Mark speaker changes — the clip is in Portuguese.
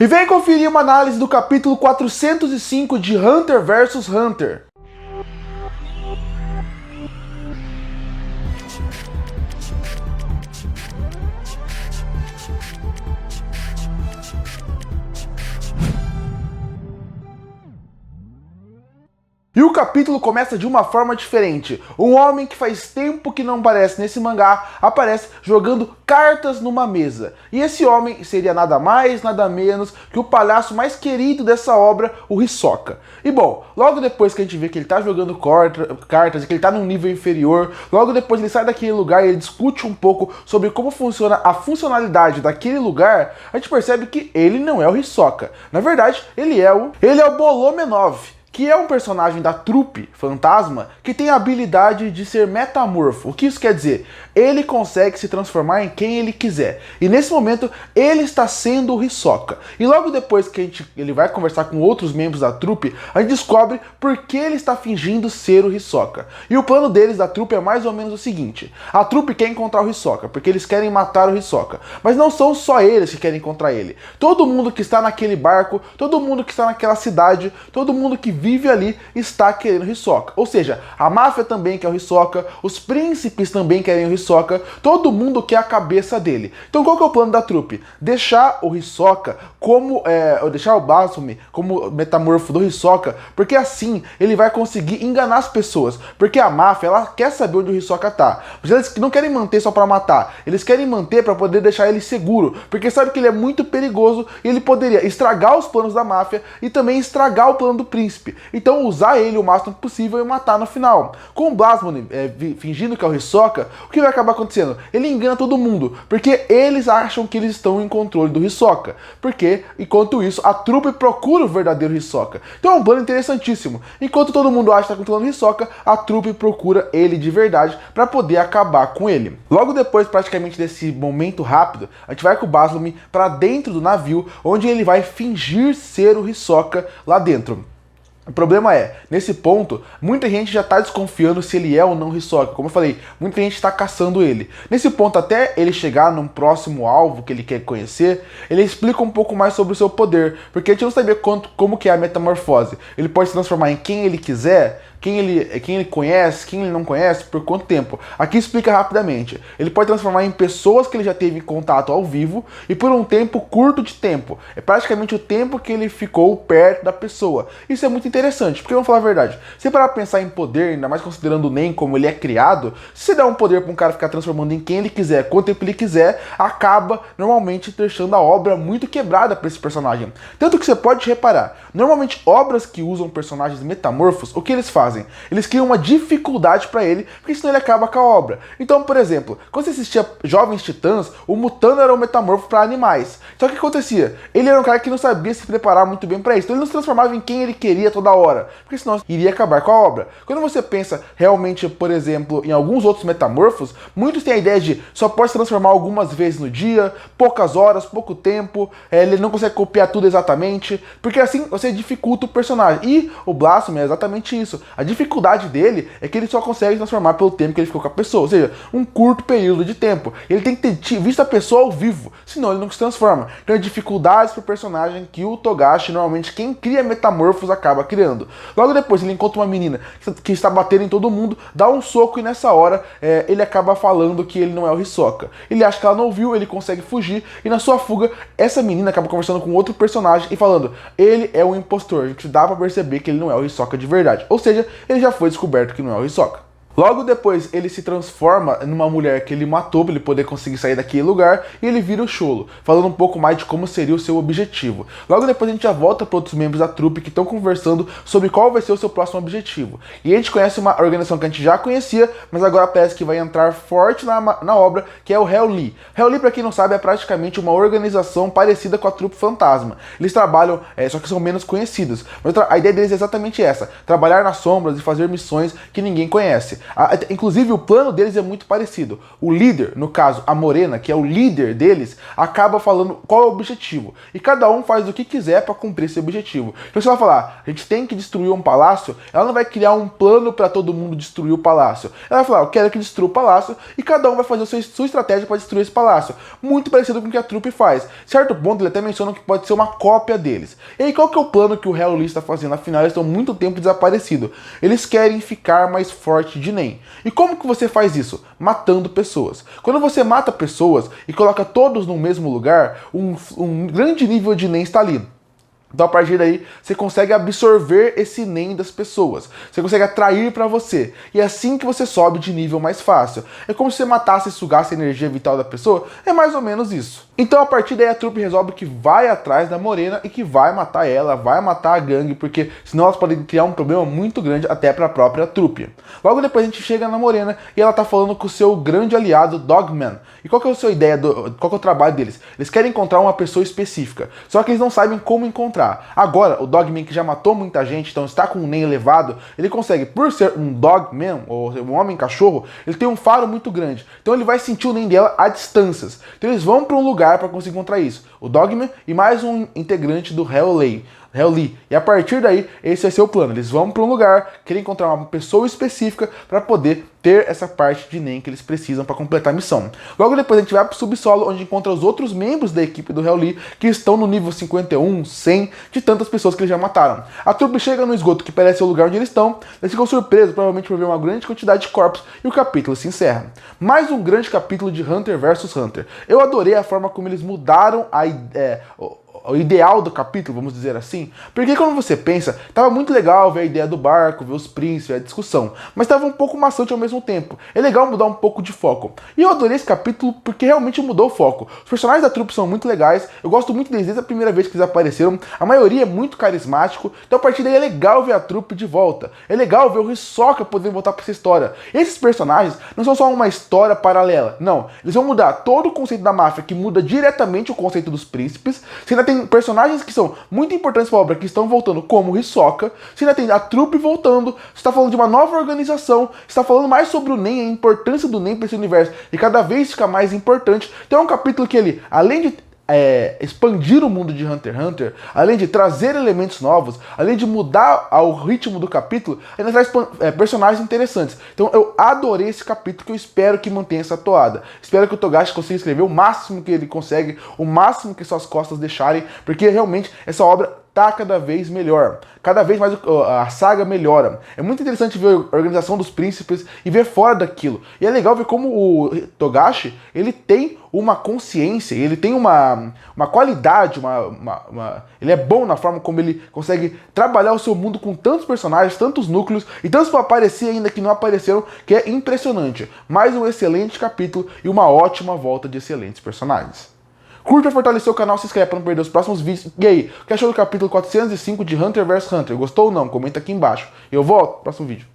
Speaker 1: E vem conferir uma análise do capítulo 405 de Hunter vs Hunter. E o capítulo começa de uma forma diferente. Um homem que faz tempo que não aparece nesse mangá, aparece jogando cartas numa mesa. E esse homem seria nada mais, nada menos que o palhaço mais querido dessa obra, o Hisoka. E bom, logo depois que a gente vê que ele tá jogando cartas, que ele tá num nível inferior, logo depois ele sai daquele lugar e ele discute um pouco sobre como funciona a funcionalidade daquele lugar, a gente percebe que ele não é o Hisoka. Na verdade, ele é o Bolomenov, que é um personagem da trupe fantasma que tem a habilidade de ser metamorfo. O que isso quer dizer? Ele consegue se transformar em quem ele quiser. E nesse momento, ele está sendo o Hisoka. E logo depois que ele vai conversar com outros membros da trupe, a gente descobre por que ele está fingindo ser o Hisoka. E o plano deles da trupe é mais ou menos o seguinte. A trupe quer encontrar o Hisoka, porque eles querem matar o Hisoka. Mas não são só eles que querem encontrar ele. Todo mundo que está naquele barco, todo mundo que está naquela cidade, todo mundo que vive ali está querendo o Hisoka. Ou seja, a máfia também quer o Hisoka, os príncipes também querem o Hisoka, todo mundo quer a cabeça dele. Então qual que é o plano da trupe? Deixar o Hisoka deixar o Basume como metamorfo do Hisoka, porque assim ele vai conseguir enganar as pessoas. Porque a máfia, ela quer saber onde o Hisoka tá. Mas eles não querem manter só pra matar, eles querem manter pra poder deixar ele seguro, porque sabe que ele é muito perigoso e ele poderia estragar os planos da máfia e também estragar o plano do príncipe. Então usar ele o máximo possível e matar no final. Com o Blasmon fingindo que é o Hisoka, o que vai acabar acontecendo? Ele engana todo mundo, porque eles acham que eles estão em controle do Hisoka. Porque, enquanto isso, a trupe procura o verdadeiro Hisoka. Então é um plano interessantíssimo. Enquanto todo mundo acha que está controlando o Hisoka, a trupe procura ele de verdade para poder acabar com ele. Logo depois, praticamente desse momento rápido, a gente vai com o Basume para dentro do navio, onde ele vai fingir ser o Hisoka lá dentro. O problema é, nesse ponto, muita gente já está desconfiando se ele é ou não Hisoka. Como eu falei, muita gente está caçando ele. Nesse ponto, até ele chegar num próximo alvo que ele quer conhecer, ele explica um pouco mais sobre o seu poder, porque a gente não sabia como que é a metamorfose. Ele pode se transformar em quem ele quiser, quem ele conhece, quem ele não conhece, por quanto tempo. Aqui explica rapidamente. Ele pode transformar em pessoas que ele já teve contato ao vivo e por um tempo curto de tempo. É praticamente o tempo que ele ficou perto da pessoa. Isso é muito interessante, porque vamos falar a verdade. Se parar pra pensar em poder, ainda mais considerando o Nen como ele é criado, se você dá um poder pra um cara ficar transformando em quem ele quiser, quanto tempo ele quiser, acaba normalmente deixando a obra muito quebrada pra esse personagem. Tanto que você pode reparar, normalmente obras que usam personagens metamorfos, o que eles fazem? Eles criam uma dificuldade pra ele, porque senão ele acaba com a obra. Então, por exemplo, quando você assistia Jovens Titãs, o Mutano era um metamorfo pra animais. Só que o que acontecia? Ele era um cara que não sabia se preparar muito bem pra isso. Então ele não se transformava em quem ele queria toda hora, porque senão iria acabar com a obra. Quando você pensa realmente, por exemplo, em alguns outros metamorfos, muitos têm a ideia de só pode se transformar algumas vezes no dia, poucas horas, pouco tempo, ele não consegue copiar tudo exatamente, porque assim você dificulta o personagem. E o Blasphemy é exatamente isso. A dificuldade dele é que ele só consegue transformar pelo tempo que ele ficou com a pessoa, ou seja, um curto período de tempo. Ele tem que ter visto a pessoa ao vivo, senão ele não se transforma. Então é dificuldades pro personagem que o Togashi, normalmente quem cria metamorfos, acaba criando. Logo depois ele encontra uma menina que está batendo em todo mundo, dá um soco e nessa hora ele acaba falando que ele não é o Hisoka. Ele acha que ela não ouviu, ele consegue fugir e na sua fuga, essa menina acaba conversando com outro personagem e falando, ele é um impostor, a gente dá pra perceber que ele não é o Hisoka de verdade. Ou seja, ele já foi descoberto que não é o Hisoka. Logo depois ele se transforma numa mulher que ele matou para ele poder conseguir sair daquele lugar e ele vira o Cholo, falando um pouco mais de como seria o seu objetivo. Logo depois a gente já volta para outros membros da trupe que estão conversando sobre qual vai ser o seu próximo objetivo. E a gente conhece uma organização que a gente já conhecia, mas agora parece que vai entrar forte na obra, que é o Hell Lee. Hell Lee, para quem não sabe, é praticamente uma organização parecida com a trupe fantasma. Eles trabalham, só que são menos conhecidos. Mas a ideia deles é exatamente essa, trabalhar nas sombras e fazer missões que ninguém conhece. Inclusive, o plano deles é muito parecido. O líder, no caso, a Morena, que é o líder deles, acaba falando qual é o objetivo. E cada um faz o que quiser para cumprir esse objetivo. Então, se ela falar, a gente tem que destruir um palácio, ela não vai criar um plano para todo mundo destruir o palácio. Ela vai falar, eu quero que destrua o palácio, e cada um vai fazer a sua estratégia para destruir esse palácio. Muito parecido com o que a trupe faz. Certo ponto, ele até menciona que pode ser uma cópia deles. E aí, qual que é o plano que o Hell Lee está fazendo? Afinal, eles estão muito tempo desaparecidos. Eles querem ficar mais forte de NEM. E como que você faz isso? Matando pessoas. Quando você mata pessoas e coloca todos no mesmo lugar, um grande nível de NEM está ali. Então, a partir daí, você consegue absorver esse NEM das pessoas. Você consegue atrair para você. E é assim que você sobe de nível mais fácil. É como se você matasse e sugasse a energia vital da pessoa. É mais ou menos isso. Então, a partir daí, a trupe resolve que vai atrás da Morena e que vai matar ela, vai matar a gangue, porque senão elas podem criar um problema muito grande até para a própria trupe. Logo depois, a gente chega na Morena e ela tá falando com o seu grande aliado, Dogman. E qual que é a sua ideia, qual que é o trabalho deles? Eles querem encontrar uma pessoa específica, só que eles não sabem como encontrar. Agora, o Dogman, que já matou muita gente, então está com um NEM elevado, ele consegue, por ser um Dogman, ou um homem-cachorro, ele tem um faro muito grande. Então ele vai sentir o NEM dela a distâncias. Então eles vão para um lugar para conseguir encontrar isso. O Dogman e mais um integrante do Hell Lee. E a partir daí, esse vai ser o plano. Eles vão para um lugar, querem encontrar uma pessoa específica para poder ter essa parte de NEM que eles precisam para completar a missão. Logo depois a gente vai para o subsolo, onde encontra os outros membros da equipe do Hell Lee, que estão no nível 51, 100, de tantas pessoas que eles já mataram. A trupe chega no esgoto, que parece ser o lugar onde eles estão, eles ficam surpresos, provavelmente por ver uma grande quantidade de corpos, e o capítulo se encerra. Mais um grande capítulo de Hunter vs Hunter. Eu adorei a forma como eles mudaram o ideal do capítulo, vamos dizer assim, porque quando você pensa, tava muito legal ver a ideia do barco, ver os príncipes, a discussão, mas tava um pouco maçante ao mesmo tempo. É legal mudar um pouco de foco. E eu adorei esse capítulo porque realmente mudou o foco. Os personagens da trupe são muito legais, eu gosto muito deles desde a primeira vez que eles apareceram, a maioria é muito carismático, então a partir daí é legal ver a trupe de volta. É legal ver o Hisoka poder voltar pra essa história. Esses personagens não são só uma história paralela, não. Eles vão mudar todo o conceito da máfia, que muda diretamente o conceito dos príncipes. Você ainda tem personagens que são muito importantes para a obra, que estão voltando, como o Hisoka. Você ainda tem a trupe voltando. Você está falando de uma nova organização. Você está falando mais sobre o NEM, a importância do NEM para esse universo. E cada vez fica mais importante. Então é um capítulo que ele, além de expandir o mundo de Hunter x Hunter, além de trazer elementos novos, além de mudar o ritmo do capítulo, ainda traz personagens interessantes. Então eu adorei esse capítulo, que eu espero que mantenha essa toada. Espero que o Togashi consiga escrever o máximo que ele consegue, o máximo que suas costas deixarem, porque realmente essa obra tá cada vez melhor. Cada vez mais a saga melhora. É muito interessante ver a organização dos príncipes e ver fora daquilo. E é legal ver como o Togashi, ele tem uma consciência, ele tem uma qualidade, ele é bom na forma como ele consegue trabalhar o seu mundo com tantos personagens, tantos núcleos, e tantos para aparecer ainda que não apareceram, que é impressionante. Mais um excelente capítulo e uma ótima volta de excelentes personagens. Curte para fortalecer o canal, se inscreve para não perder os próximos vídeos. E aí, o que achou do capítulo 405 de Hunter vs Hunter? Gostou ou não? Comenta aqui embaixo. Eu volto no próximo vídeo.